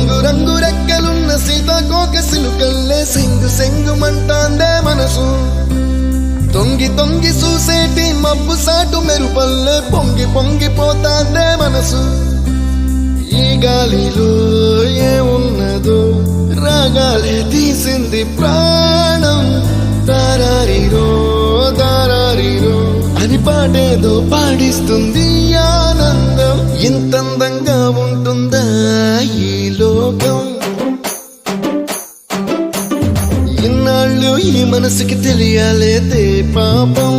రంగు రంగు రెక్కలున్న సీతాకోక సిలుకల్లే సెంగు సెంగు మంటాందే మనసు తొంగి తొంగి చూసేటి మబ్బు సాటు మెరుపల్లే పొంగి పొంగిపోతాందే మనసు ఈ గాలిలో ఏమున్నదో రాగాలే తీసింది ప్రాణం తారారిరో తారారిరో అని పాడేదో పాడిస్తుంది ఆనందం ఇంతందంగా ఉంటుందా ఈ లోకం ఇన్నాళ్ళు ఈ మనసుకి తెలియాలేదే పాపం